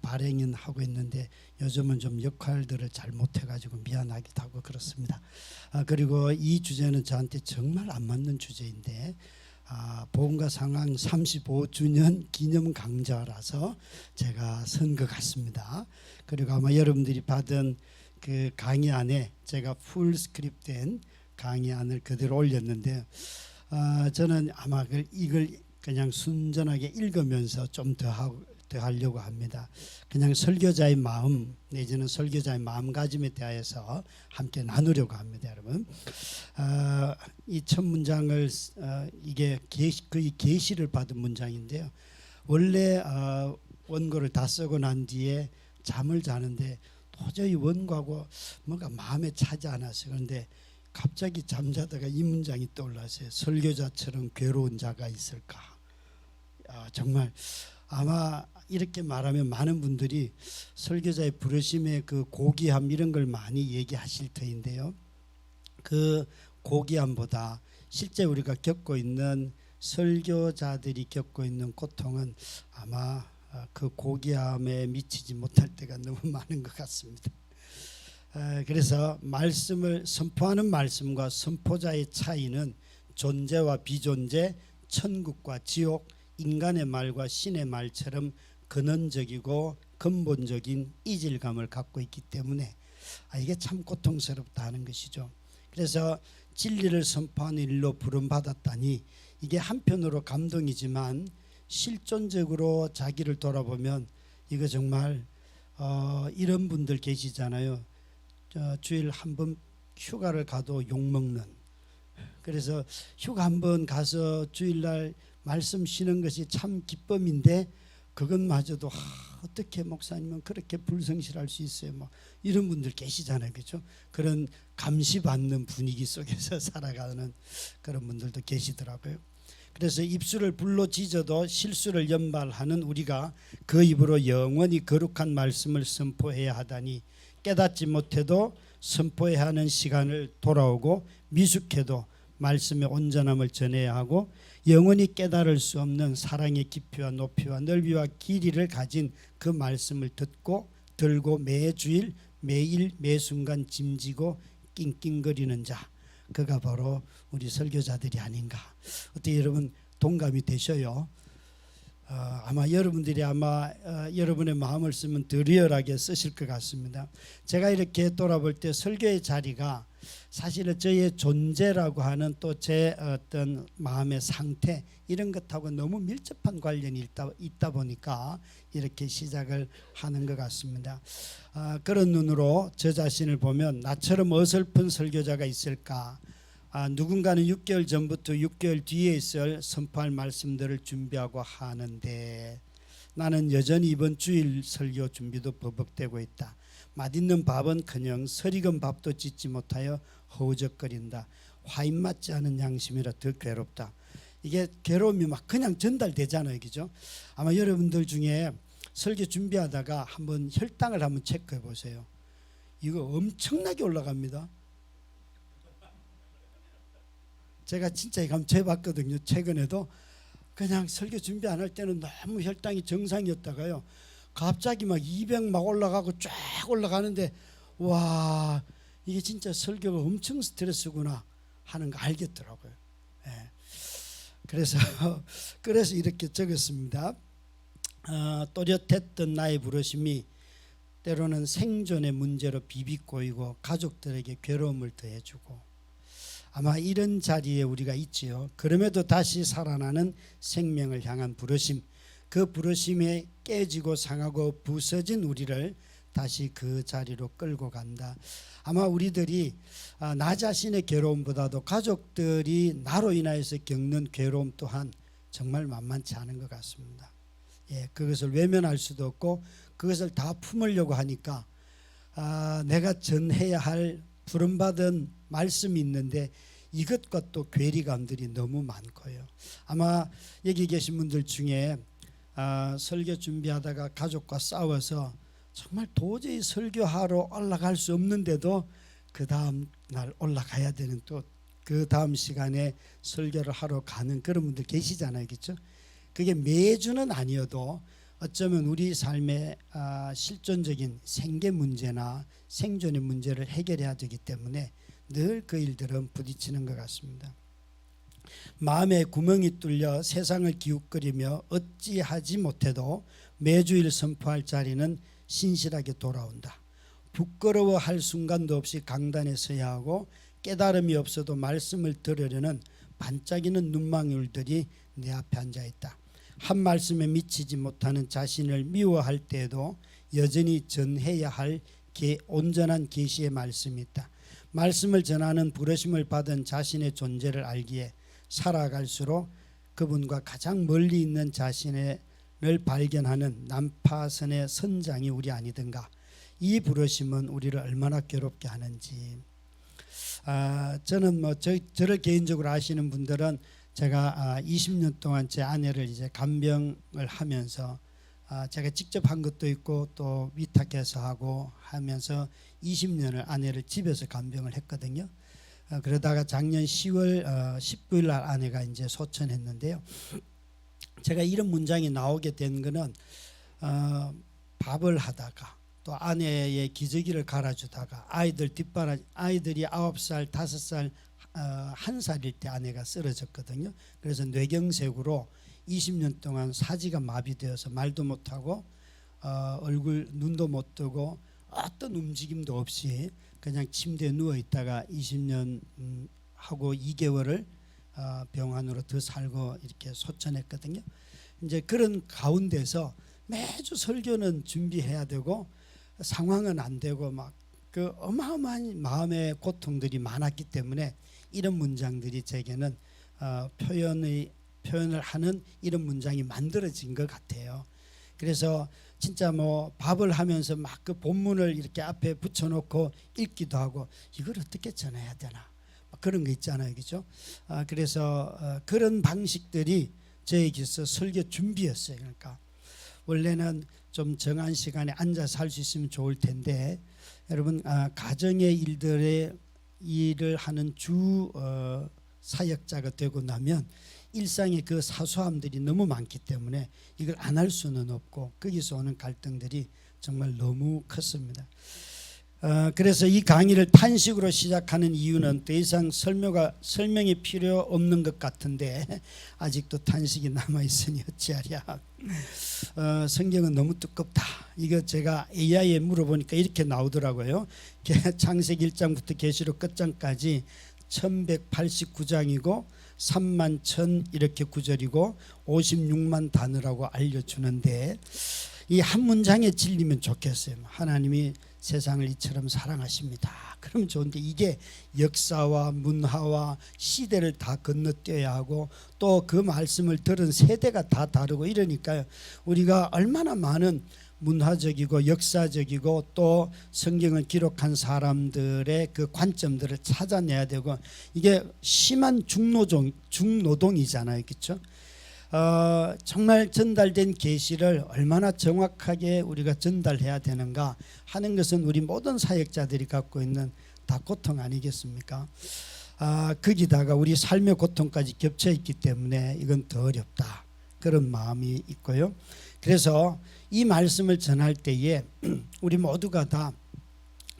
발행은 하고 있는데 요즘은 좀 역할들을 잘 못해가지고 미안하기도 하고 그렇습니다. 그리고 이 주제는 저한테 정말 안 맞는 주제인데 복음과 상황 35주년 기념 강좌라서 제가 쓴 것 같습니다. 그리고 아마 여러분들이 받은 그 강의안에 제가 풀 스크립트된 강의안을 그대로 올렸는데 저는 아마 이걸 그냥 순전하게 읽으면서 좀 더 하려고 합니다. 그냥 설교자의 마음 내지는 설교자의 마음가짐에 대해서 함께 나누려고 합니다, 여러분. 이 첫 문장을 이게 거의 계시를 받은 문장인데요. 원래 원고를 다 쓰고 난 뒤에 잠을 자는데 도저히 원고하고 뭔가 마음에 차지 않았어요. 그런데 갑자기 잠자다가 이 문장이 떠올랐어요. 설교자처럼 괴로운 자가 있을까? 정말 아마 이렇게 말하면 많은 분들이 설교자의 부르심의 그 고귀함 이런 걸 많이 얘기하실 터인데요. 그 고귀함보다 실제 우리가 겪고 있는 설교자들이 겪고 있는 고통은 아마 그 고귀함에 미치지 못할 때가 너무 많은 것 같습니다. 그래서 말씀을 선포하는 말씀과 선포자의 차이는 존재와 비존재, 천국과 지옥, 인간의 말과 신의 말처럼 근원적이고 근본적인 이질감을 갖고 있기 때문에 이게 참 고통스럽다 하는 것이죠. 그래서 진리를 선포하는 일로 부름받았다니 이게 한편으로 감동이지만 실존적으로 자기를 돌아보면 이거 정말 이런 분들 계시잖아요. 주일 한 번 휴가를 가도 욕먹는, 그래서 휴가 한 번 가서 주일날 말씀 쉬는 것이 참 기쁨인데 그것마저도 어떻게 목사님은 그렇게 불성실할 수 있어요? 뭐 이런 분들 계시잖아요, 그렇죠? 그런 감시받는 분위기 속에서 살아가는 그런 분들도 계시더라고요. 그래서 입술을 불로 지져도 실수를 연발하는 우리가 그 입으로 영원히 거룩한 말씀을 선포해야 하다니 깨닫지 못해도 선포해야 하는 시간을 돌아오고 미숙해도 말씀의 온전함을 전해야 하고 영원히 깨달을 수 없는 사랑의 깊이와 높이와 넓이와 길이를 가진 그 말씀을 듣고 들고 매주일 매일 매순간 짐지고 낑낑거리는 자, 그가 바로 우리 설교자들이 아닌가. 어떻게 여러분 동감이 되셔요? 아마 여러분들이 여러분의 마음을 쓰면 더 리얼하게 쓰실 것 같습니다. 제가 이렇게 돌아볼 때 설교의 자리가 사실은 저의 존재라고 하는 또 제 어떤 마음의 상태 이런 것하고 너무 밀접한 관련이 있다 보니까 이렇게 시작을 하는 것 같습니다. 그런 눈으로 저 자신을 보면 나처럼 어설픈 설교자가 있을까? 누군가는 6개월 전부터 6개월 뒤에 있을 선포할 말씀들을 준비하고 하는데 나는 여전히 이번 주일 설교 준비도 버벅대고 있다. 맛있는 밥은커녕 설익은 밥도 짓지 못하여 허우적거린다. 화인 맞지 않은 양심이라 더 괴롭다. 이게 괴로움이 막 그냥 전달되잖아요, 그죠? 아마 여러분들 중에 설교 준비하다가 한번 혈당을 한번 체크해 보세요. 이거 엄청나게 올라갑니다. 제가 진짜 이거 한번 재봤거든요. 최근에도 그냥 설교 준비 안 할 때는 너무 혈당이 정상이었다가요 갑자기 막 200 막 올라가고 쫙 올라가는데 와, 이게 진짜 설교가 엄청 스트레스구나 하는 거 알겠더라고요. 예. 그래서 이렇게 적었습니다. 또렷했던 나의 부르심이 때로는 생존의 문제로 비비꼬이고 가족들에게 괴로움을 더해주고 아마 이런 자리에 우리가 있지요. 그럼에도 다시 살아나는 생명을 향한 부르심, 그 부르심에 깨지고 상하고 부서진 우리를 다시 그 자리로 끌고 간다. 아마 우리들이 나 자신의 괴로움보다도 가족들이 나로 인하여서 겪는 괴로움 또한 정말 만만치 않은 것 같습니다. 예, 그것을 외면할 수도 없고 그것을 다 품으려고 하니까 내가 전해야 할 부름받은 말씀이 있는데 이것과 또 괴리감들이 너무 많고요. 아마 여기 계신 분들 중에 설교 준비하다가 가족과 싸워서 정말 도저히 설교하러 올라갈 수 없는데도 그 다음 날 올라가야 되는 또 그 다음 시간에 설교를 하러 가는 그런 분들 계시잖아요, 그렇죠? 그게 매주는 아니어도 어쩌면 우리 삶의 실존적인 생계 문제나 생존의 문제를 해결해야 되기 때문에 늘 그 일들은 부딪히는 것 같습니다. 마음에 구멍이 뚫려 세상을 기웃거리며 어찌하지 못해도 매주일 선포할 자리는 신실하게 돌아온다. 부끄러워할 순간도 없이 강단에 서야 하고 깨달음이 없어도 말씀을 들으려는 반짝이는 눈망울들이 내 앞에 앉아있다. 한 말씀에 미치지 못하는 자신을 미워할 때에도 여전히 전해야 할 온전한 계시의 말씀이 있다. 말씀을 전하는 부르심을 받은 자신의 존재를 알기에 살아갈수록 그분과 가장 멀리 있는 자신을 발견하는 난파선의 선장이 우리 아니든가. 이 부르심은 우리를 얼마나 괴롭게 하는지. 저는 저를 개인적으로 아시는 분들은 제가 20년 동안 제 아내를 이제 간병을 하면서 제가 직접 한 것도 있고 또 위탁해서 하고 하면서 20년을 아내를 집에서 간병을 했거든요. 그러다가 작년 10월 19일 날 아내가 이제 소천했는데요. 제가 이런 문장이 나오게 된 거는 밥을 하다가 또 아내의 기저귀를 갈아주다가 아이들이 9살, 5살, 1살일 때 아내가 쓰러졌거든요. 그래서 뇌경색으로 20년 동안 사지가 마비되어서 말도 못하고 눈도 못 뜨고 어떤 움직임도 없이 그냥 침대에 누워 있다가 20년 하고 2개월을 병원으로 더 살고 이렇게 소천했거든요. 이제 그런 가운데서 매주 설교는 준비해야 되고 상황은 안 되고 막 그 어마어마한 마음의 고통들이 많았기 때문에 이런 문장들이 제게는 표현을 하는 이런 문장이 만들어진 것 같아요. 그래서 진짜 밥을 하면서 막 그 본문을 이렇게 앞에 붙여놓고 읽기도 하고 이걸 어떻게 전해야 되나 그런 거 있잖아요, 그렇죠? 그래서 그런 방식들이 저에게서 설교 준비였어요. 그러니까 원래는 좀 정한 시간에 앉아서 할 수 있으면 좋을 텐데 여러분 가정의 일을 하는 주 사역자가 되고 나면 일상의 그 사소함들이 너무 많기 때문에 이걸 안 할 수는 없고 거기서 오는 갈등들이 정말 너무 컸습니다. 그래서 이 강의를 탄식으로 시작하는 이유는 더 이상 설명이 필요 없는 것 같은데 아직도 탄식이 남아있으니 어찌하랴. 성경은 너무 두껍다. 이거 제가 AI에 물어보니까 이렇게 나오더라고요. 창세기 1장부터 계시록 끝장까지 1189장이고 3만 1000 이렇게 구절이고 56만 단어라고 알려주는데 이 한 문장에 질리면 좋겠어요. 하나님이 세상을 이처럼 사랑하십니다. 그러면 좋은데 이게 역사와 문화와 시대를 다 건너뛰어야 하고 또 그 말씀을 들은 세대가 다 다르고 이러니까요. 우리가 얼마나 많은 문화적이고 역사적이고 또 성경을 기록한 사람들의 그 관점들을 찾아내야 되고 이게 심한 중노동이잖아요, 그렇죠? 정말 전달된 계시를 얼마나 정확하게 우리가 전달해야 되는가 하는 것은 우리 모든 사역자들이 갖고 있는 다 고통 아니겠습니까? 거기다가 우리 삶의 고통까지 겹쳐 있기 때문에 이건 더 어렵다 그런 마음이 있고요. 그래서 이 말씀을 전할 때에 우리 모두가 다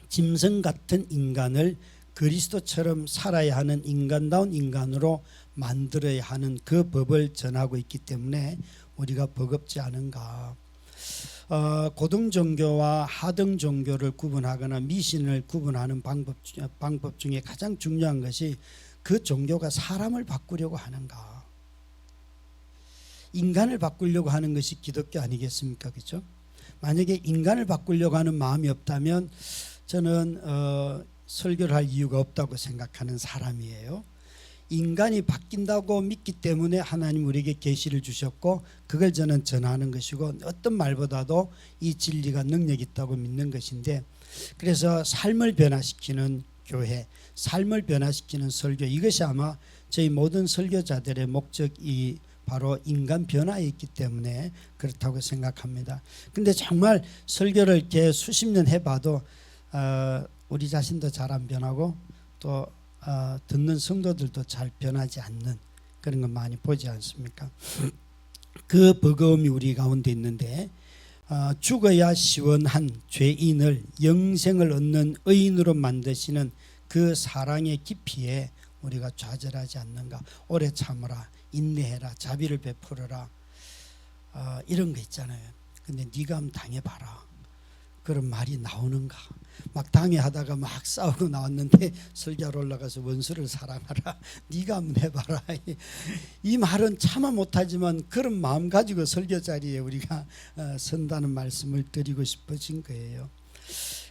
짐승 같은 인간을 그리스도처럼 살아야 하는 인간다운 인간으로 만들어야 하는 그 법을 전하고 있기 때문에 우리가 버겁지 않은가. 고등 종교와 하등 종교를 구분하거나 미신을 구분하는 방법 중에 가장 중요한 것이 그 종교가 사람을 바꾸려고 하는가. 인간을 바꾸려고 하는 것이 기독교 아니겠습니까? 그렇죠? 만약에 인간을 바꾸려고 하는 마음이 없다면 저는 설교를 할 이유가 없다고 생각하는 사람이에요. 인간이 바뀐다고 믿기 때문에 하나님 우리에게 계시를 주셨고 그걸 저는 전하는 것이고 어떤 말보다도 이 진리가 능력이 있다고 믿는 것인데 그래서 삶을 변화시키는 교회, 삶을 변화시키는 설교 이것이 아마 저희 모든 설교자들의 목적이 바로 인간 변화에 있기 때문에 그렇다고 생각합니다. 근데 정말 설교를 이렇게 수십 년 해봐도 우리 자신도 잘 안 변하고 또 듣는 성도들도 잘 변하지 않는 그런 거 많이 보지 않습니까? 그 버거움이 우리 가운데 있는데 죽어야 시원한 죄인을 영생을 얻는 의인으로 만드시는 그 사랑의 깊이에 우리가 좌절하지 않는가. 오래 참으라, 인내해라, 자비를 베풀어라, 이런 거 있잖아요. 근데 네가 한번 당해봐라, 그런 말이 나오는가. 막 당해하다가 막 싸우고 나왔는데 설교하러 올라가서 원수를 사랑하라, 네가 한번 해봐라. 이 말은 차마 못하지만 그런 마음 가지고 설교 자리에 우리가 선다는 말씀을 드리고 싶어진 거예요.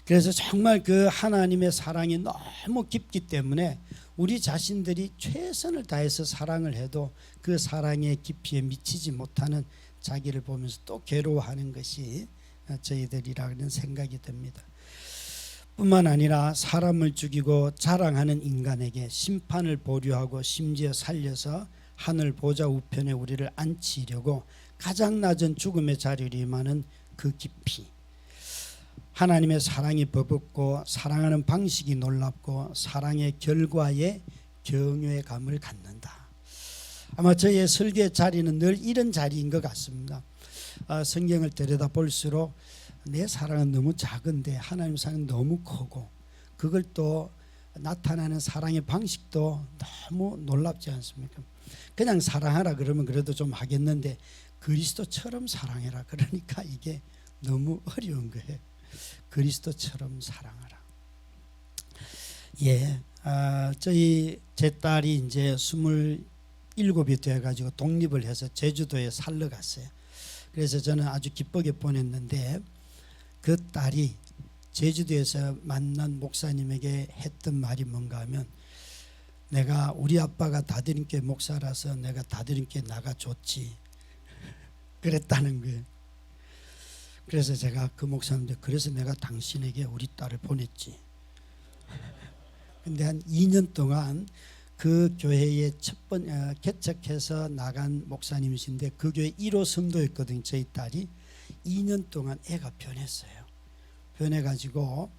그래서 정말 그 하나님의 사랑이 너무 깊기 때문에 우리 자신들이 최선을 다해서 사랑을 해도 그 사랑의 깊이에 미치지 못하는 자기를 보면서 또 괴로워하는 것이 저희들이라는 생각이 듭니다. 뿐만 아니라 사람을 죽이고 자랑하는 인간에게 심판을 보류하고 심지어 살려서 하늘 보좌 우편에 우리를 앉히려고 가장 낮은 죽음의 자리로 임하는 그 깊이, 하나님의 사랑이 버겁고 사랑하는 방식이 놀랍고 사랑의 결과에 경외의 감을 갖는다. 아마 저의 설교의 자리는 늘 이런 자리인 것 같습니다. 성경을 들여다 볼수록 내 사랑은 너무 작은데 하나님 사랑은 너무 크고, 그걸 또 나타나는 사랑의 방식도 너무 놀랍지 않습니까? 그냥 사랑하라 그러면 그래도 좀 하겠는데 그리스도처럼 사랑해라 그러니까 이게 너무 어려운 거예요. 그리스도처럼 사랑하라. 제 딸이 이제 27이 돼가지고 독립을 해서 제주도에 살러 갔어요. 그래서 저는 아주 기쁘게 보냈는데 그 딸이 제주도에서 만난 목사님에게 했던 말이 뭔가 하면, 내가 우리 아빠가 다드림교회 목사라서 내가 다드림교회 나가줬지 그랬다는 거예요. 그래서 제가 그 목사님한테, 그래서 내가 당신에게 우리 딸을 보냈지. 근데 한 2년 동안 그 교회에 개척해서 나간 목사님이신데 그 교회 1호 성도였거든요. 저희 딸이 2년 동안 애가 변했어요. 변해가지고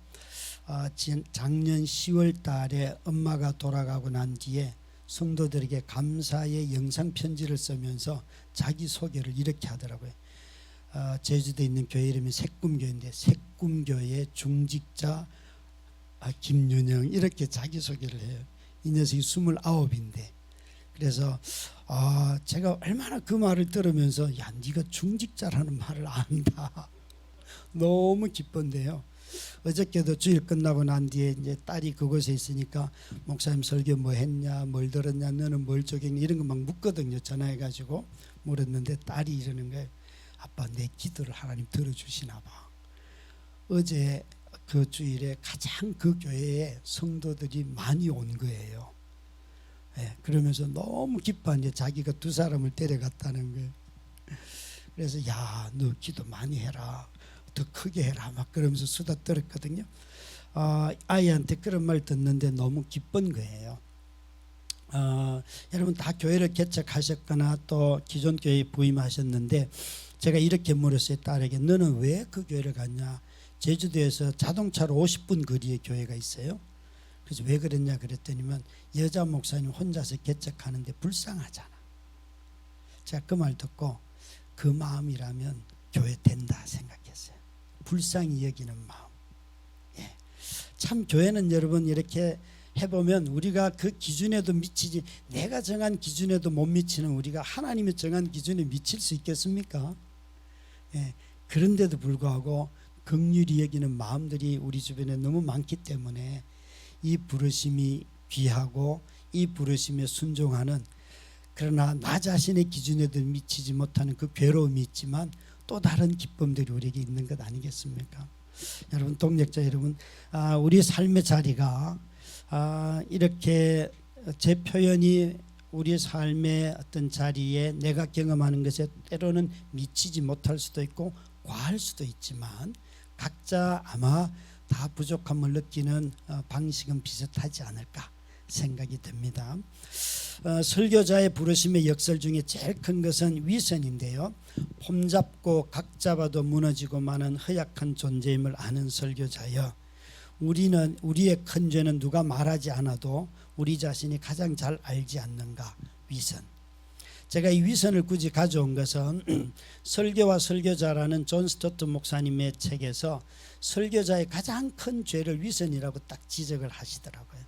작년 10월 달에 엄마가 돌아가고 난 뒤에 성도들에게 감사의 영상 편지를 쓰면서 자기 소개를 이렇게 하더라고요. 제주도에 있는 교회 이름이 새꿈교회인데 새꿈교회 중직자 김윤영, 이렇게 자기소개를 해요. 이 녀석이 29인데. 그래서 제가 얼마나 그 말을 들으면서, 야, 네가 중직자라는 말을 안다. 너무 기쁜데요. 어저께도 주일 끝나고 난 뒤에 이제 딸이 그곳에 있으니까 목사님 설교 뭐 했냐, 뭘 들었냐, 너는 뭘 쪼개냐, 이런 거 막 묻거든요. 전화해가지고 물었는데 딸이 이러는 거예요. 아빠, 내 기도를 하나님 들어주시나 봐. 어제 그 주일에 가장 그 교회에 성도들이 많이 온 거예요. 그러면서 너무 기뻐하는데 자기가 2사람을 데려갔다는 거예요. 그래서 야, 너 기도 많이 해라, 더 크게 해라, 막 그러면서 수다 떨었거든요. 아이한테 그런 말 듣는데 너무 기쁜 거예요. 여러분 다 교회를 개척하셨거나 또 기존 교회에 부임하셨는데, 제가 이렇게 물었어요. 딸에게, 너는 왜 그 교회를 갔냐? 제주도에서 자동차로 50분 거리에 교회가 있어요. 그래서 왜 그랬냐 그랬더니만, 여자 목사님 혼자서 개척하는데 불쌍하잖아. 제가 그 말 듣고 그 마음이라면 교회 된다 생각했어요. 불쌍히 여기는 마음. 참 교회는 여러분 이렇게 해보면 우리가 그 기준에도 미치지, 내가 정한 기준에도 못 미치는 우리가 하나님이 정한 기준에 미칠 수 있겠습니까? 그런데도 불구하고 긍휼히 여기는 마음들이 우리 주변에 너무 많기 때문에 이 부르심이 귀하고 이 부르심에 순종하는, 그러나 나 자신의 기준에도 미치지 못하는 그 괴로움이 있지만 또 다른 기쁨들이 우리에게 있는 것 아니겠습니까? 여러분, 동역자 여러분, 우리 삶의 자리가 이렇게 제 표현이 우리 삶의 어떤 자리에 내가 경험하는 것에 때로는 미치지 못할 수도 있고 과할 수도 있지만, 각자 아마 다 부족함을 느끼는 방식은 비슷하지 않을까 생각이 듭니다. 설교자의 부르심의 역설 중에 제일 큰 것은 위선인데요. 폼 잡고 각 잡아도 무너지고 마는 허약한 존재임을 아는 설교자여, 우리는 우리의 큰 죄는 누가 말하지 않아도 우리 자신이 가장 잘 알지 않는가. 위선. 제가 이 위선을 굳이 가져온 것은 설교와 설교자라는 존 스토트 목사님의 책에서 설교자의 가장 큰 죄를 위선이라고 딱 지적을 하시더라고요.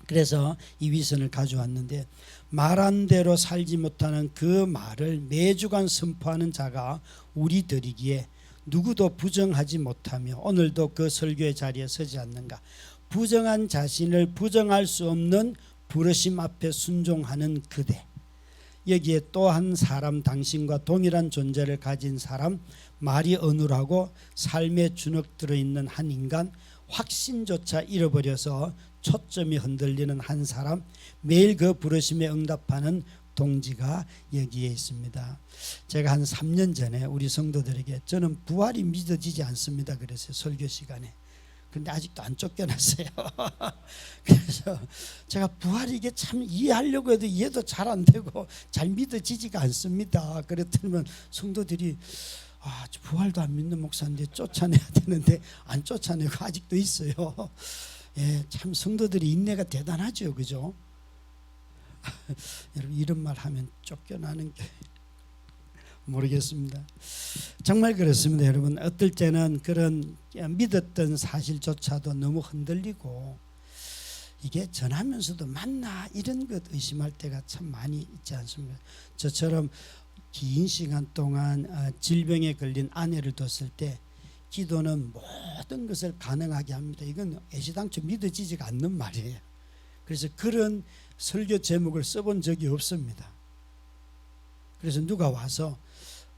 그래서 이 위선을 가져왔는데, 말한 대로 살지 못하는 그 말을 매주간 선포하는 자가 우리들이기에 누구도 부정하지 못하며 오늘도 그 설교의 자리에 서지 않는가. 부정한 자신을 부정할 수 없는 부르심 앞에 순종하는 그대, 여기에 또 한 사람, 당신과 동일한 존재를 가진 사람, 말이 어눌하고 삶에 주눅 들어있는 한 인간, 확신조차 잃어버려서 초점이 흔들리는 한 사람, 매일 그 부르심에 응답하는 동지가 여기에 있습니다. 제가 한 3년 전에 우리 성도들에게 저는 부활이 믿어지지 않습니다 그랬어요, 설교 시간에. 근데 아직도 안 쫓겨났어요. 그래서 제가 부활이 이게 참 이해하려고 해도 이해도 잘 안 되고 잘 믿어지지가 않습니다. 그랬더니 성도들이 부활도 안 믿는 목사인데 쫓아내야 되는데 안 쫓아내고 아직도 있어요. 예, 참 성도들이 인내가 대단하죠, 그죠? 여러분 이런 말 하면 쫓겨나는 게 모르겠습니다. 정말 그렇습니다. 여러분 어떨 때는 그런 믿었던 사실조차도 너무 흔들리고 이게 전하면서도 맞나 이런 것 의심할 때가 참 많이 있지 않습니까? 저처럼 긴 시간 동안 질병에 걸린 아내를 뒀을 때 기도는 모든 것을 가능하게 합니다. 이건 애시당초 믿어지지가 않는 말이에요. 그래서 그런 설교 제목을 써본 적이 없습니다. 그래서 누가 와서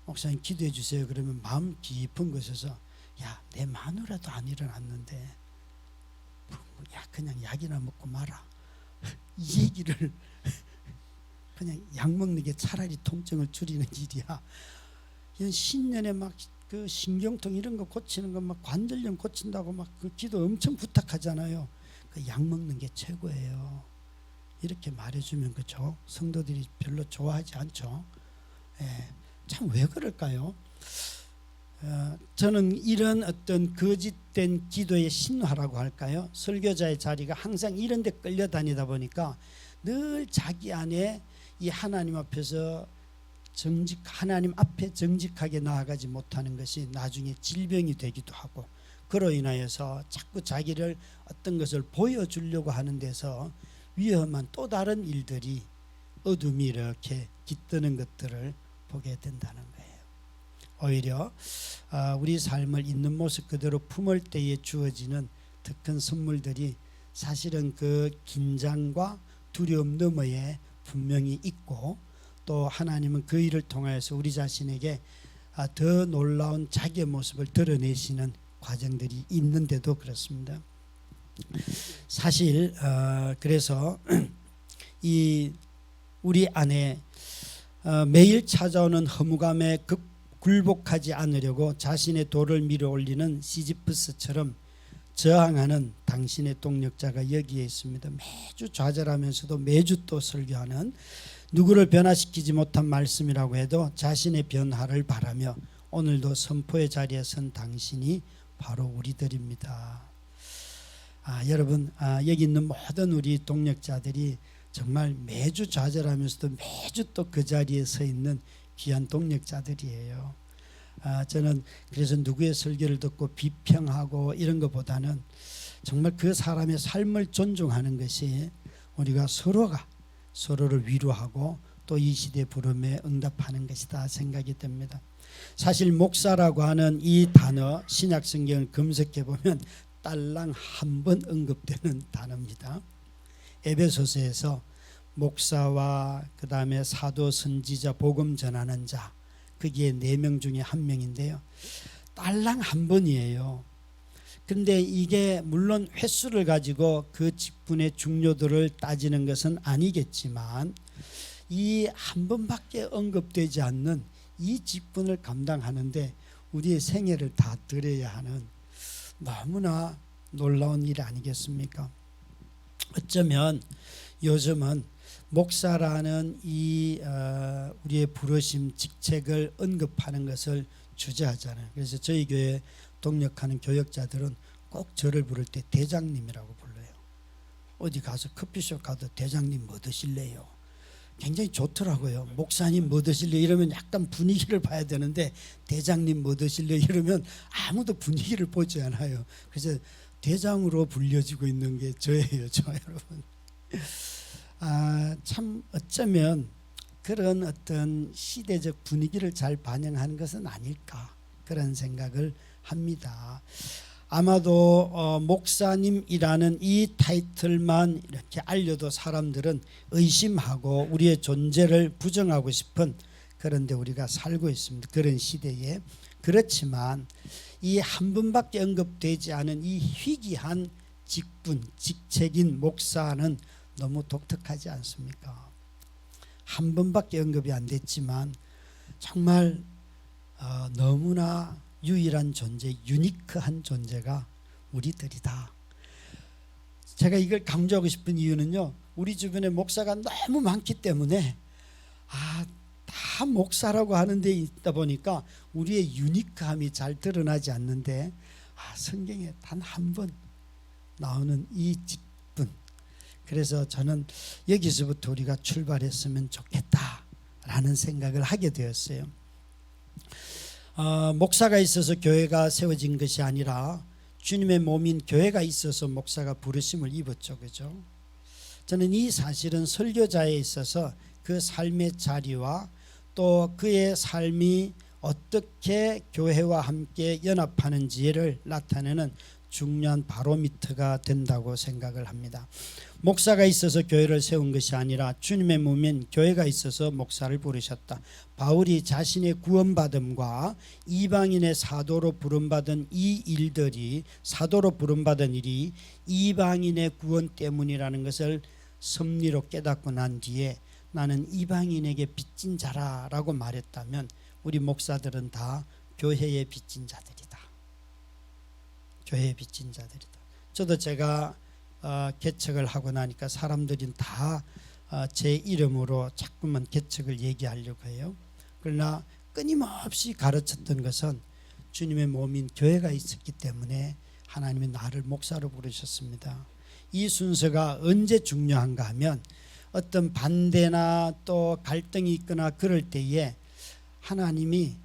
목사님 기도해 주세요 그러면 마음 깊은 곳에서 야, 내 마누라도 안 일어났는데 야, 그냥 약이나 먹고 마라 이 얘기를 그냥 약 먹는 게 차라리 통증을 줄이는 일이야. 이런 신년에 막 그 신경통 이런 거 고치는 거 막 관절염 고친다고 막 그 기도 엄청 부탁하잖아요. 그 약 먹는 게 최고예요. 이렇게 말해주면 그죠? 성도들이 별로 좋아하지 않죠. 예, 참 왜 그럴까요? 저는 이런 어떤 거짓된 기도의 신화라고 할까요? 설교자의 자리가 항상 이런 데 끌려다니다 보니까 늘 자기 안에 이 하나님 앞에서 하나님 앞에 정직하게 나아가지 못하는 것이 나중에 질병이 되기도 하고, 그로 인하여서 자꾸 자기를 어떤 것을 보여주려고 하는 데서 위험한 또 다른 일들이 어둠이 이렇게 깃드는 것들을 보게 된다는 거예요. 오히려 우리 삶을 있는 모습 그대로 품을 때에 주어지는 더 큰 선물들이 사실은 그 긴장과 두려움 너머에 분명히 있고, 또 하나님은 그 일을 통하여서 우리 자신에게 더 놀라운 자기의 모습을 드러내시는 과정들이 있는데도 그렇습니다. 사실 그래서 이 우리 안에 매일 찾아오는 허무감에 굴복하지 않으려고 자신의 돌을 밀어 올리는 시지프스처럼 저항하는 당신의 동력자가 여기에 있습니다. 매주 좌절하면서도 매주 또 설교하는, 누구를 변화시키지 못한 말씀이라고 해도 자신의 변화를 바라며 오늘도 선포의 자리에 선 당신이 바로 우리들입니다. 여러분 여기 있는 모든 우리 동력자들이 정말 매주 좌절하면서도 매주 또 그 자리에 서 있는 귀한 동력자들이에요. 저는 그래서 누구의 설교를 듣고 비평하고 이런 것보다는 정말 그 사람의 삶을 존중하는 것이 우리가 서로가 서로를 위로하고 또 이 시대 부름에 응답하는 것이다 생각이 됩니다. 사실 목사라고 하는 이 단어 신약 성경을 검색해 보면 딸랑 한 번 언급되는 단어입니다. 에베소서에서 목사와 그 다음에 사도, 선지자, 복음 전하는 자, 그게 4명 중에 1명인데요. 딸랑 한 번이에요. 그런데 이게 물론 횟수를 가지고 그 직분의 중요도를 따지는 것은 아니겠지만 이 한 번밖에 언급되지 않는 이 직분을 감당하는데 우리의 생애를 다 드려야 하는 너무나 놀라운 일 아니겠습니까? 어쩌면 요즘은 목사라는 이 우리의 부르심 직책을 언급하는 것을 주저하잖아요. 그래서 저희 교회 동력하는 교역자들은 꼭 저를 부를 때 대장님이라고 불러요. 어디 가서 커피숍 가도 대장님 뭐 드실래요? 굉장히 좋더라고요. 목사님 뭐 드실래요? 이러면 약간 분위기를 봐야 되는데 대장님 뭐 드실래요? 이러면 아무도 분위기를 보지 않아요. 그래서 대장으로 불려지고 있는 게 저예요, 저 여러분. 참 어쩌면 그런 어떤 시대적 분위기를 잘 반영하는 것은 아닐까 그런 생각을 합니다. 아마도 목사님이라는 이 타이틀만 이렇게 알려도 사람들은 의심하고 우리의 존재를 부정하고 싶은 그런데 우리가 살고 있습니다. 그런 시대에. 그렇지만 이 한 번밖에 언급되지 않은 이 희귀한 직분, 직책인 목사는 너무 독특하지 않습니까? 한 번밖에 언급이 안 됐지만 정말 너무나 유일한 존재, 유니크한 존재가 우리들이다. 제가 이걸 강조하고 싶은 이유는요, 우리 주변에 목사가 너무 많기 때문에 다 목사라고 하는 데 있다 보니까 우리의 유니크함이 잘 드러나지 않는데 성경에 단 한 번 나오는 이 직분, 그래서 저는 여기서부터 우리가 출발했으면 좋겠다라는 생각을 하게 되었어요. 목사가 있어서 교회가 세워진 것이 아니라 주님의 몸인 교회가 있어서 목사가 부르심을 입었죠. 그죠? 저는 이 사실은 설교자에 있어서 그 삶의 자리와 또 그의 삶이 어떻게 교회와 함께 연합하는지를 나타내는 중요한 바로미터가 된다고 생각을 합니다. 목사가 있어서 교회를 세운 것이 아니라 주님의 몸인 교회가 있어서 목사를 부르셨다. 바울이 자신의 구원받음과 이방인의 사도로 부름받은 이 일들이, 사도로 부름받은 일이 이방인의 구원 때문이라는 것을 섭리로 깨닫고 난 뒤에 나는 이방인에게 빚진 자라라고 말했다면 우리 목사들은 다 교회에 빚진 자들이다. 교회에 빚진 자들이다. 저도 제가 개척을 하고 나니까 사람들이 다 제 이름으로 자꾸만 개척을 얘기하려고 해요. 그러나 끊임없이 가르쳤던 것은 주님의 몸인 교회가 있었기 때문에 하나님이 나를 목사로 부르셨습니다. 이 순서가 언제 중요한가 하면 어떤 반대나 또 갈등이 있거나 그럴 때에 하나님이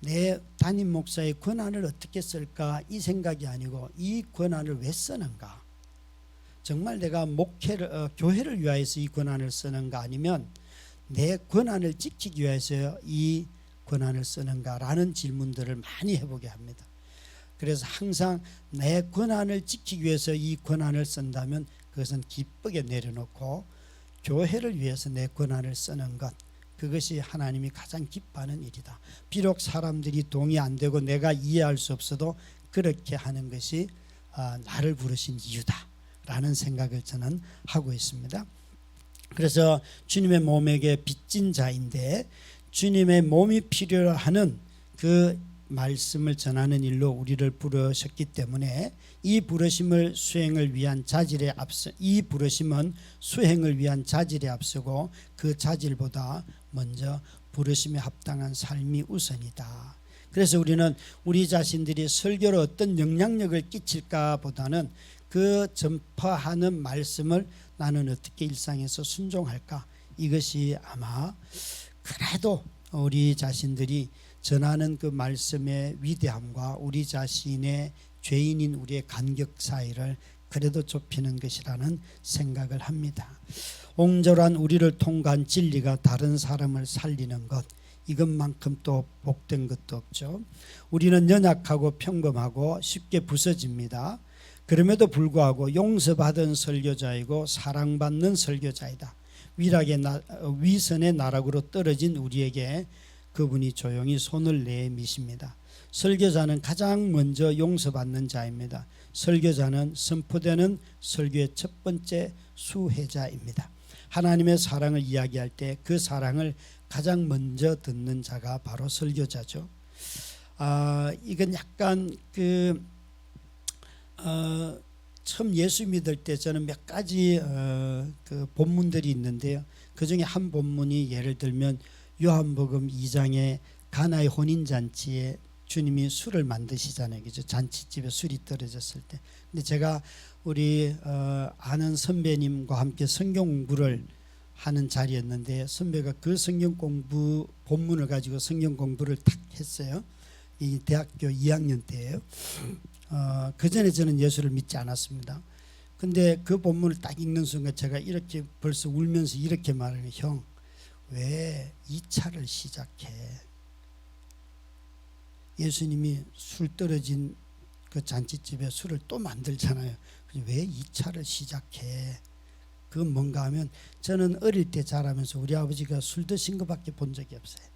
내 담임 목사의 권한을 어떻게 쓸까 이 생각이 아니고 이 권한을 왜 쓰는가, 정말 내가 교회를 위하여서 이 권한을 쓰는가 아니면 내 권한을 지키기 위해서 이 권한을 쓰는가라는 질문들을 많이 해보게 합니다. 그래서 항상 내 권한을 지키기 위해서 이 권한을 쓴다면 그것은 기쁘게 내려놓고 교회를 위해서 내 권한을 쓰는 것, 그것이 하나님이 가장 기뻐하는 일이다. 비록 사람들이 동의 안 되고 내가 이해할 수 없어도 그렇게 하는 것이 나를 부르신 이유다라는 생각을 저는 하고 있습니다. 그래서 주님의 몸에게 빚진 자인데 주님의 몸이 필요로 하는 그 말씀을 전하는 일로 우리를 부르셨기 때문에 이 부르심은 수행을 위한 자질에 앞서고 그 자질보다 먼저 부르심에 합당한 삶이 우선이다. 그래서 우리는 우리 자신들이 설교로 어떤 영향력을 끼칠까 보다는 그 전파하는 말씀을 나는 어떻게 일상에서 순종할까, 이것이 아마 그래도 우리 자신들이 전하는 그 말씀의 위대함과 우리 자신의 죄인인 우리의 간격 사이를 그래도 좁히는 것이라는 생각을 합니다. 옹졸한 우리를 통과한 진리가 다른 사람을 살리는 것, 이것만큼 또 복된 것도 없죠. 우리는 연약하고 평범하고 쉽게 부서집니다. 그럼에도 불구하고 용서받은 설교자이고 사랑받는 설교자이다. 위선의 나락으로 떨어진 우리에게 그분이 조용히 손을 내미십니다. 설교자는 가장 먼저 용서받는 자입니다. 설교자는 선포되는 설교의 첫 번째 수혜자입니다. 하나님의 사랑을 이야기할 때 그 사랑을 가장 먼저 듣는 자가 바로 설교자죠. 이건 약간 처음 예수 믿을 때 저는 몇 가지 그 본문들이 있는데요. 그 중에 한 본문이 예를 들면 요한복음 2장의 가나의 혼인잔치에 주님이 술을 만드시잖아요. 그죠? 잔치집에 술이 떨어졌을 때. 근데 제가 우리 아는 선배님과 함께 성경 공부를 하는 자리였는데 선배가 그 성경 공부 본문을 가지고 성경 공부를 탁 했어요. 이 대학교 2학년 때예요. 그 전에 저는 예수를 믿지 않았습니다. 근데 그 본문을 딱 읽는 순간 제가 이렇게 벌써 울면서 이렇게 말해요. 형, 왜 2차를 시작해? 예수님이 술 떨어진 그 잔치집에 술을 또 만들잖아요. 왜 2차를 시작해? 그건 뭔가 하면 저는 어릴 때 자라면서 우리 아버지가 술 드신 것밖에 본 적이 없어요.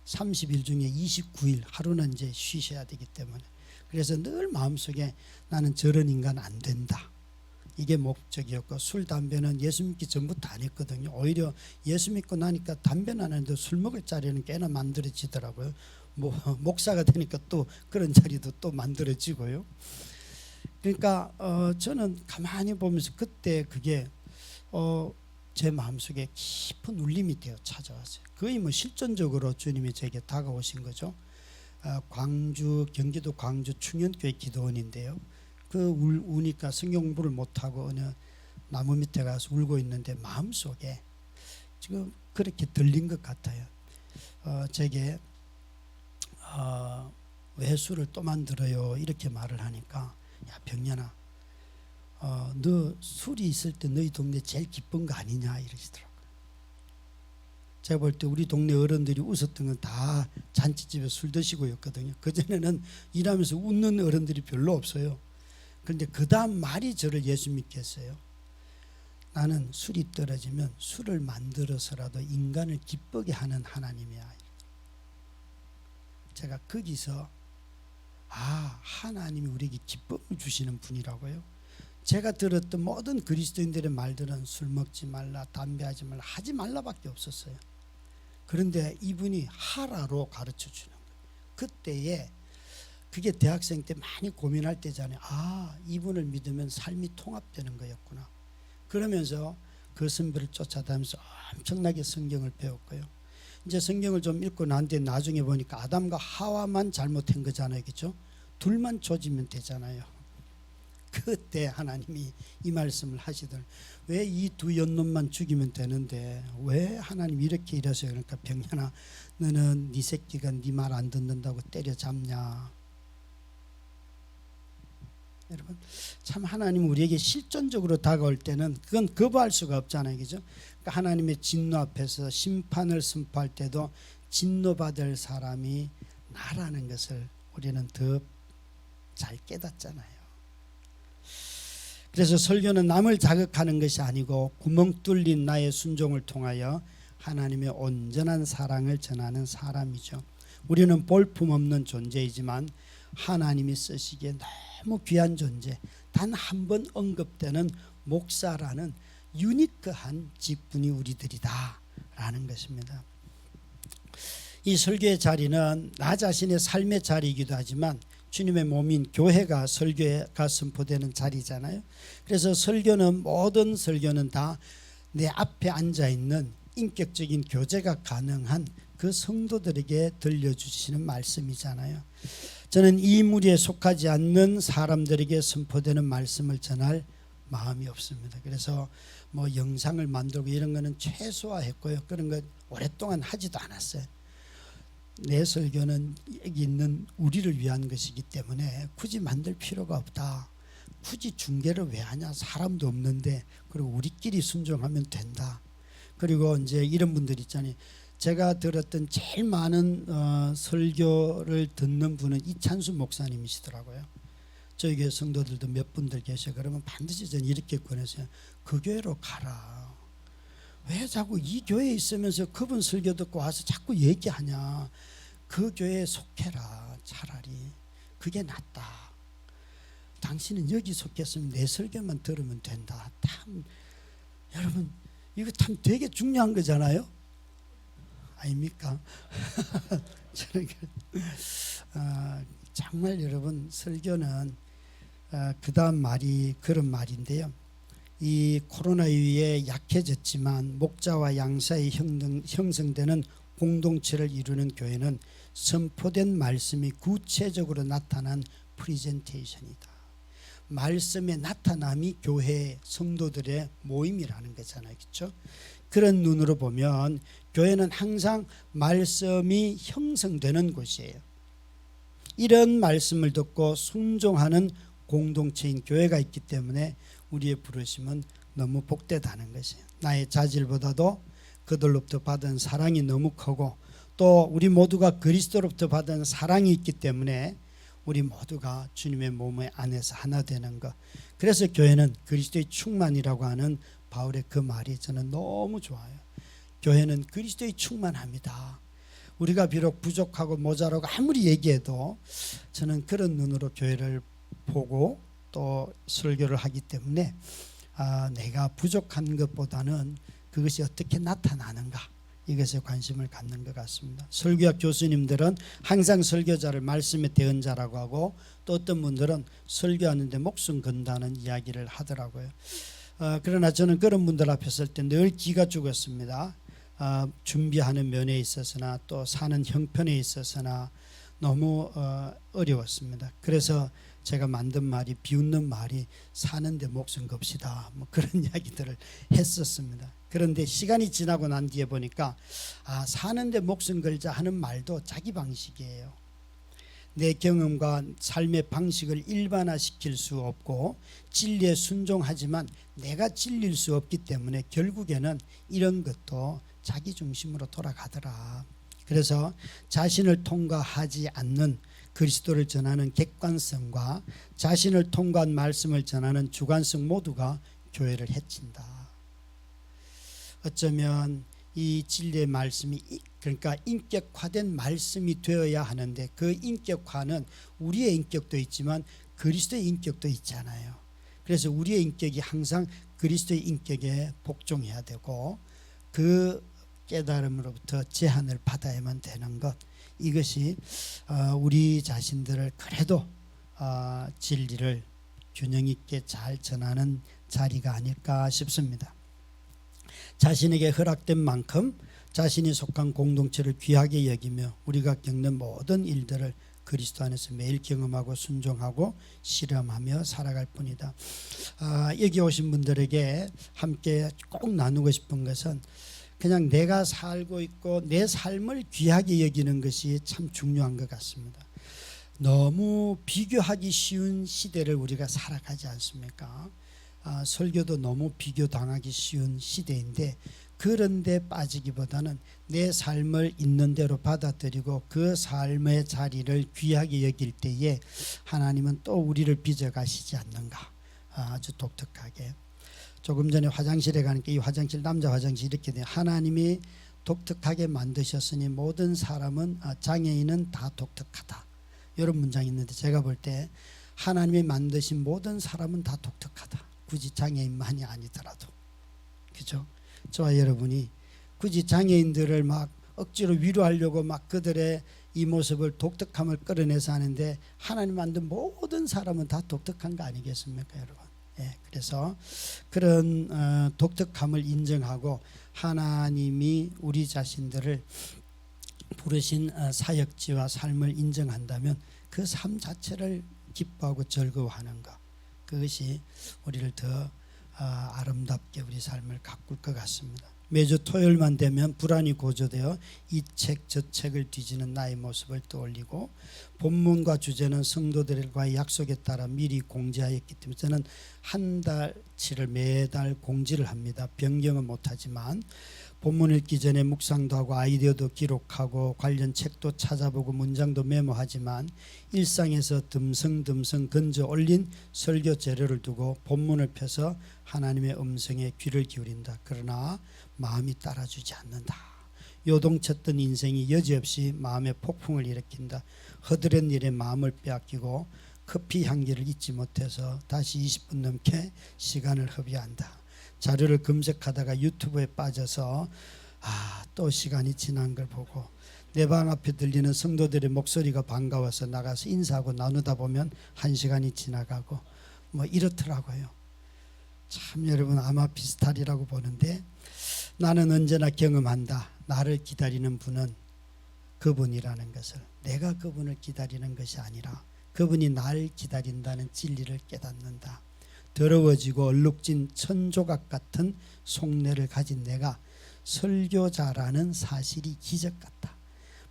30일 중에 29일 하루는 이제 쉬셔야 되기 때문에. 그래서 늘 마음속에 나는 저런 인간 안 된다. 이게 목적이었고 술 담배는 예수 믿기 전부터 안 했거든요. 오히려 예수 믿고 나니까 담배는 안 했는데 술 먹을 자리는 꽤나 만들어지더라고요. 뭐 목사가 되니까 또 그런 자리도 또 만들어지고요. 그러니까 저는 가만히 보면서 그때 그게 제 마음속에 깊은 울림이 되어 찾아왔어요. 거의 뭐 실존적으로 주님이 제게 다가오신 거죠. 경기도 광주 충현교회 기도원인데요. 우니까 성경 공부를 못하고 어느 나무 밑에 가서 울고 있는데 마음속에 지금 그렇게 들린 것 같아요. 제게 왜 술을 또 만들어요? 이렇게 말을 하니까 야 병년아, 너 술이 있을 때 너희 동네 제일 기쁜 거 아니냐 이러시더라고요. 제가 볼 때 우리 동네 어른들이 웃었던 건 다 잔치집에 술 드시고였거든요. 그전에는 일하면서 웃는 어른들이 별로 없어요. 그런데 그 다음 말이 저를 예수 믿게 했어요. 나는 술이 떨어지면 술을 만들어서라도 인간을 기쁘게 하는 하나님이야. 제가 거기서 하나님이 우리에게 기쁨을 주시는 분이라고요. 제가 들었던 모든 그리스도인들의 말들은 술 먹지 말라, 담배하지 말라, 하지 말라밖에 없었어요. 그런데 이분이 하라로 가르쳐 주는 거예요. 그때에 그게 대학생 때 많이 고민할 때잖아요. 이분을 믿으면 삶이 통합되는 거였구나. 그러면서 그 선배를 쫓아다니면서 엄청나게 성경을 배웠고요. 이제 성경을 좀 읽고 난 뒤에 나중에 보니까 아담과 하와만 잘못한 거잖아요. 그렇죠? 둘만 조지면 되잖아요. 그때 하나님이 이 말씀을 하시더니 왜 이 두 연놈만 죽이면 되는데 왜 하나님 이렇게 이러세요? 그러니까 병현아, 너는 네 새끼가 네 말 안 듣는다고 때려잡냐? 여러분, 참 하나님 우리에게 실존적으로 다가올 때는 그건 거부할 수가 없잖아요. 그죠? 그러니까 하나님의 진노 앞에서 심판을 선포할 때도 진노받을 사람이 나라는 것을 우리는 더 잘 깨닫잖아요. 그래서 설교는 남을 자극하는 것이 아니고 구멍 뚫린 나의 순종을 통하여 하나님의 온전한 사랑을 전하는 사람이죠. 우리는 볼품없는 존재이지만 하나님이 쓰시기에 너무 귀한 존재, 단 한 번 언급되는 목사라는 유니크한 직분이 우리들이다 라는 것입니다. 이 설교의 자리는 나 자신의 삶의 자리이기도 하지만 주님의 몸인 교회가 설교가 선포되는 자리잖아요. 그래서 모든 설교는 다 내 앞에 앉아있는 인격적인 교제가 가능한 그 성도들에게 들려주시는 말씀이잖아요. 저는 이 무리에 속하지 않는 사람들에게 선포되는 말씀을 전할 마음이 없습니다. 그래서 뭐 영상을 만들고 이런 거는 최소화했고요. 그런 거 오랫동안 하지도 않았어요. 내 설교는 여기 있는 우리를 위한 것이기 때문에 굳이 만들 필요가 없다. 굳이 중계를 왜 하냐? 사람도 없는데. 그리고 우리끼리 순종하면 된다. 그리고 이제 이런 분들 있잖아요. 제가 들었던 제일 많은 설교를 듣는 분은 이찬수 목사님이시더라고요. 저희 교회 성도들도 몇 분들 계셔요. 그러면 반드시 저는 이렇게 권해서요. 그 교회로 가라. 왜 자꾸 이 교회에 있으면서 그분 설교 듣고 와서 자꾸 얘기하냐. 그 교회에 속해라. 차라리 그게 낫다. 당신은 여기 속했으면 내 설교만 들으면 된다. 참 여러분 이거 참 되게 중요한 거잖아요. 아닙니까? 저는 정말 여러분 설교는 그 다음 말이 그런 말인데요. 이 코로나 이후에 약해졌지만 목자와 양사의 형성되는 공동체를 이루는 교회는 선포된 말씀이 구체적으로 나타난 프리젠테이션이다. 말씀의 나타남이 교회 성도들의 모임이라는 거잖아요. 그렇죠? 그런 눈으로 보면 교회는 항상 말씀이 형성되는 곳이에요. 이런 말씀을 듣고 순종하는 공동체인 교회가 있기 때문에 우리의 부르심은 너무 복되다는 것이에요. 나의 자질보다도 그들로부터 받은 사랑이 너무 크고 또 우리 모두가 그리스도로부터 받은 사랑이 있기 때문에 우리 모두가 주님의 몸의 안에서 하나 되는 것. 그래서 교회는 그리스도의 충만이라고 하는 바울의 그 말이 저는 너무 좋아요. 교회는 그리스도의 충만합니다. 우리가 비록 부족하고 모자라고 아무리 얘기해도 저는 그런 눈으로 교회를 보고 또 설교를 하기 때문에 내가 부족한 것보다는 그것이 어떻게 나타나는가, 이것에 관심을 갖는 것 같습니다. 설교학 교수님들은 항상 설교자를 말씀의 대언자라고 하고 또 어떤 분들은 설교하는데 목숨 건다는 이야기를 하더라고요. 그러나 저는 그런 분들 앞에 설 때 늘 기가 죽었습니다. 준비하는 면에 있어서나 또 사는 형편에 있어서나 너무 어려웠습니다. 그래서 제가 만든 말이, 비웃는 말이 사는데 목숨 겁시다, 뭐 그런 이야기들을 했었습니다. 그런데 시간이 지나고 난 뒤에 보니까 사는데 목숨 걸자 하는 말도 자기 방식이에요. 내 경험과 삶의 방식을 일반화시킬 수 없고 진리에 순종하지만 내가 진리일 수 없기 때문에 결국에는 이런 것도 자기 중심으로 돌아가더라. 그래서 자신을 통과하지 않는 그리스도를 전하는 객관성과 자신을 통과한 말씀을 전하는 주관성 모두가 교회를 해친다. 어쩌면 이 진리의 말씀이, 그러니까 인격화된 말씀이 되어야 하는데 그 인격화는 우리의 인격도 있지만 그리스도의 인격도 있잖아요. 그래서 우리의 인격이 항상 그리스도의 인격에 복종해야 되고 그 깨달음으로부터 제한을 받아야만 되는 것, 이것이 우리 자신들을 그래도 진리를 균형 있게 잘 전하는 자리가 아닐까 싶습니다. 자신에게 허락된 만큼 자신이 속한 공동체를 귀하게 여기며 우리가 겪는 모든 일들을 그리스도 안에서 매일 경험하고 순종하고 실험하며 살아갈 뿐이다. 여기 오신 분들에게 함께 꼭 나누고 싶은 것은 그냥 내가 살고 있고 내 삶을 귀하게 여기는 것이 참 중요한 것 같습니다. 너무 비교하기 쉬운 시대를 우리가 살아가지 않습니까? 설교도 너무 비교당하기 쉬운 시대인데 그런데 빠지기보다는 내 삶을 있는 대로 받아들이고 그 삶의 자리를 귀하게 여길 때에 하나님은 또 우리를 빚어가시지 않는가, 아주 독특하게. 조금 전에 화장실에 가니까 이 화장실, 남자 화장실 이렇게 돼요. 하나님이 독특하게 만드셨으니 모든 사람은, 장애인은 다 독특하다, 이런 문장이 있는데 제가 볼 때 하나님이 만드신 모든 사람은 다 독특하다. 굳이 장애인만이 아니더라도. 그죠? 저와 여러분이 굳이 장애인들을 막 억지로 위로하려고 막 그들의 이 모습을, 독특함을 끌어내서 하는데 하나님 만든 모든 사람은 다 독특한 거 아니겠습니까, 여러분? 예, 그래서 그런 독특함을 인정하고 하나님이 우리 자신들을 부르신 사역지와 삶을 인정한다면 그 삶 자체를 기뻐하고 즐거워하는 것, 그것이 우리를 더 아름답게 우리 삶을 가꿀 것 같습니다. 매주 토요일만 되면 불안이 고조되어 이 책 저 책을 뒤지는 나의 모습을 떠올리고 본문과 주제는 성도들과의 약속에 따라 미리 공지하였기 때문에 저는 한 달치를 매달 공지를 합니다. 변경은 못하지만 본문 읽기 전에 묵상도 하고 아이디어도 기록하고 관련 책도 찾아보고 문장도 메모하지만 일상에서 듬성듬성 건져 올린 설교 재료를 두고 본문을 펴서 하나님의 음성에 귀를 기울인다. 그러나 마음이 따라주지 않는다. 요동쳤던 인생이 여지없이 마음의 폭풍을 일으킨다. 허드렛 일에 마음을 빼앗기고 커피 향기를 잊지 못해서 다시 20분 넘게 시간을 허비한다. 자료를 검색하다가 유튜브에 빠져서 또 시간이 지난 걸 보고 내 방 앞에 들리는 성도들의 목소리가 반가워서 나가서 인사하고 나누다 보면 1시간이 지나가고 뭐 이렇더라고요. 참 여러분 아마 비슷하리라고 보는데 나는 언제나 경험한다. 나를 기다리는 분은 그분이라는 것을. 내가 그분을 기다리는 것이 아니라 그분이 날 기다린다는 진리를 깨닫는다. 더러워지고 얼룩진 천조각 같은 속내를 가진 내가 설교자라는 사실이 기적 같다.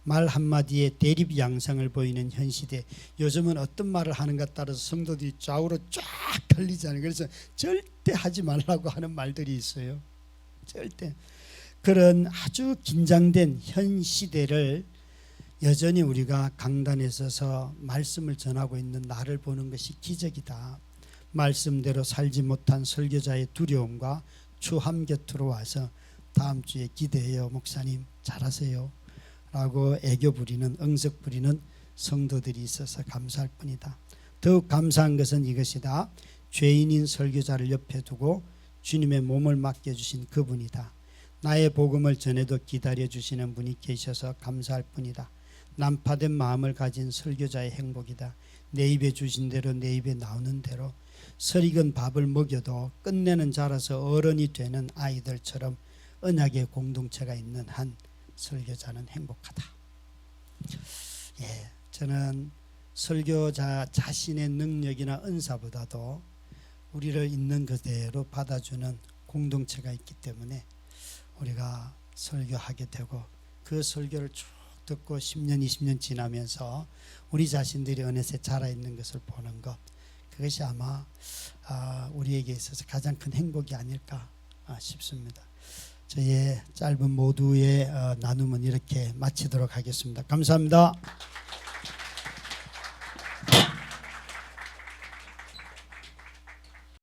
말 한마디에 대립 양상을 보이는 현 시대, 요즘은 어떤 말을 하는가 따라서 성도들이 좌우로 쫙 갈리잖아요. 그래서 절대 하지 말라고 하는 말들이 있어요. 절대. 그런 아주 긴장된 현 시대를 여전히 우리가 강단에 서서 말씀을 전하고 있는 나를 보는 것이 기적이다. 말씀대로 살지 못한 설교자의 두려움과 추함 곁으로 와서 다음 주에 기대해요 목사님 잘하세요 라고 애교 부리는, 응석 부리는 성도들이 있어서 감사할 뿐이다. 더욱 감사한 것은 이것이다. 죄인인 설교자를 옆에 두고 주님의 몸을 맡겨주신 그분이다. 나의 복음을 전해도 기다려주시는 분이 계셔서 감사할 뿐이다. 난파된 마음을 가진 설교자의 행복이다. 내 입에 주신 대로 내 입에 나오는 대로 설익은 밥을 먹여도 끝내는 자라서 어른이 되는 아이들처럼 언약의 공동체가 있는 한 설교자는 행복하다. 저는 설교자 자신의 능력이나 은사보다도 우리를 있는 그대로 받아주는 공동체가 있기 때문에 우리가 설교하게 되고 그 설교를 쭉 듣고 10년 20년 지나면서 우리 자신들이 어느새 자라있는 것을 보는 것, 그것이 아마 우리에게 있어서 가장 큰 행복이 아닐까 싶습니다. 저의 짧은 모두의 나눔은 이렇게 마치도록 하겠습니다. 감사합니다.